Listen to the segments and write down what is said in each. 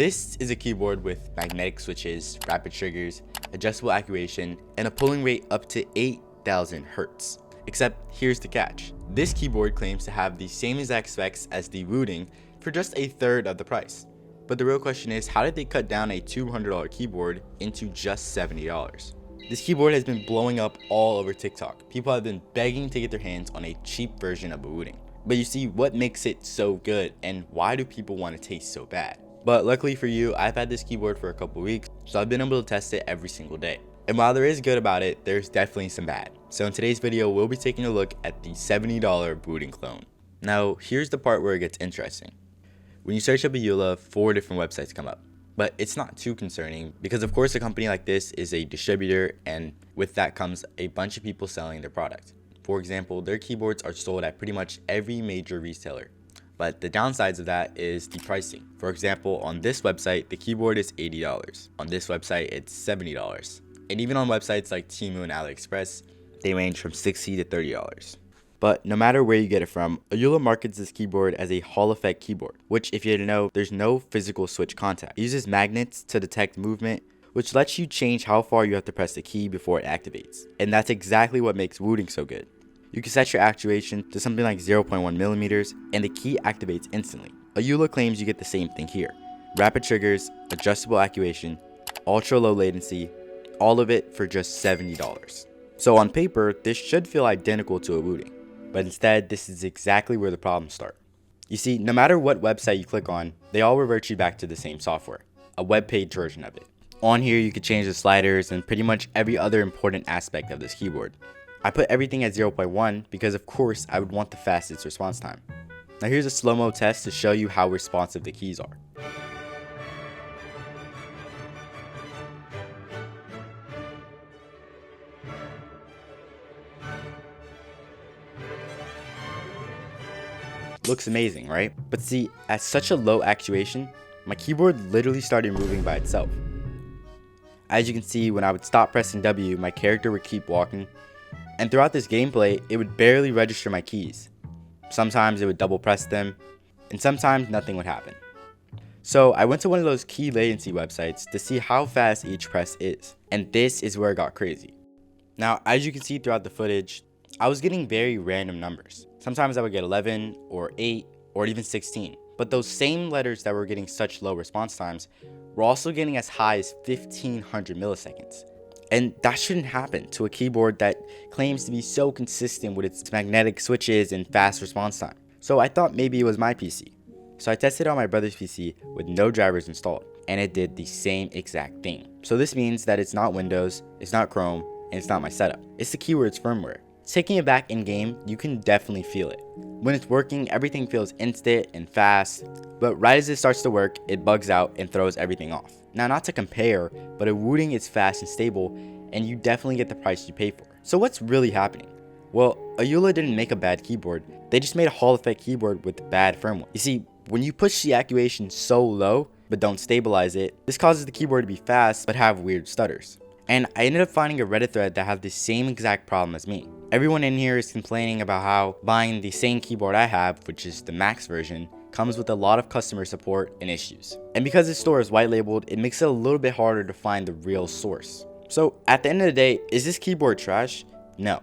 This is a keyboard with magnetic switches, rapid triggers, adjustable actuation, and a pulling rate up to 8,000 Hz. Except here's the catch. This keyboard claims to have the same exact specs as the Wooting for just a third of the price. But the real question is, how did they cut down a $200 keyboard into just $70? This keyboard has been blowing up all over TikTok. People have been begging to get their hands on a cheap version of a Wooting. But you see, what makes it so good and why do people want to taste so bad? But luckily for you, I've had this keyboard for a couple weeks, so I've been able to test it every single day. And while there is good about it, there's definitely some bad. So in today's video, we'll be taking a look at the $70 Wooting clone. Now, here's the part where it gets interesting. When you search up a EULA, 4 different websites come up. But it's not too concerning because of course a company like this is a distributor, and with that comes a bunch of people selling their product. For example, their keyboards are sold at pretty much every major retailer. But the downsides of that is the pricing. For example, on this website, the keyboard is $80. On this website, it's $70. And even on websites like Temu and AliExpress, they range from $60 to $30. But no matter where you get it from, EULA markets this keyboard as a Hall effect keyboard, which if you didn't know, there's no physical switch contact. It uses magnets to detect movement, which lets you change how far you have to press the key before it activates. And that's exactly what makes Wooting so good. You can set your actuation to something like 0.1 millimeters, and the key activates instantly. EULA claims you get the same thing here. Rapid triggers, adjustable actuation, ultra low latency, all of it for just $70. So on paper, this should feel identical to a Wooting, but instead, this is exactly where the problems start. You see, no matter what website you click on, they all revert you back to the same software, a web page version of it. On here, you can change the sliders and pretty much every other important aspect of this keyboard. I put everything at 0.1 because of course I would want the fastest response time. Now here's a slow-mo test to show you how responsive the keys are. Looks amazing, right? But see, at such a low actuation, my keyboard literally started moving by itself. As you can see, when I would stop pressing W, my character would keep walking. And throughout this gameplay, it would barely register my keys. Sometimes it would double press them, and sometimes nothing would happen. So I went to one of those key latency websites to see how fast each press is, and this is where it got crazy. Now, as you can see throughout the footage, I was getting very random numbers. Sometimes I would get 11 or 8 or even 16, but those same letters that were getting such low response times were also getting as high as 1500 milliseconds. And that shouldn't happen to a keyboard that claims to be so consistent with its magnetic switches and fast response time. So I thought maybe it was my PC. So I tested on my brother's PC with no drivers installed, and it did the same exact thing. So this means that it's not Windows, it's not Chrome, and it's not my setup. It's the keyword's firmware. Taking it back in game, you can definitely feel it. When it's working, everything feels instant and fast, but right as it starts to work, it bugs out and throws everything off. Now, not to compare, but a Wooting is fast and stable, and you definitely get the price you pay for. So what's really happening? Well, EULA didn't make a bad keyboard, they just made a Hall effect keyboard with bad firmware. You see, when you push the actuation so low, but don't stabilize it, this causes the keyboard to be fast, but have weird stutters. And I ended up finding a Reddit thread that had the same exact problem as me. Everyone in here is complaining about how buying the same keyboard I have, which is the Max version, comes with a lot of customer support and issues. And because this store is white labeled, it makes it a little bit harder to find the real source. So at the end of the day, is this keyboard trash? No.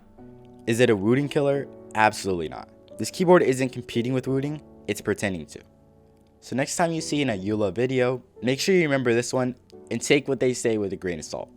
Is it a Wooting killer? Absolutely not. This keyboard isn't competing with Wooting, it's pretending to. So next time you see an EULA video, make sure you remember this one and take what they say with a grain of salt.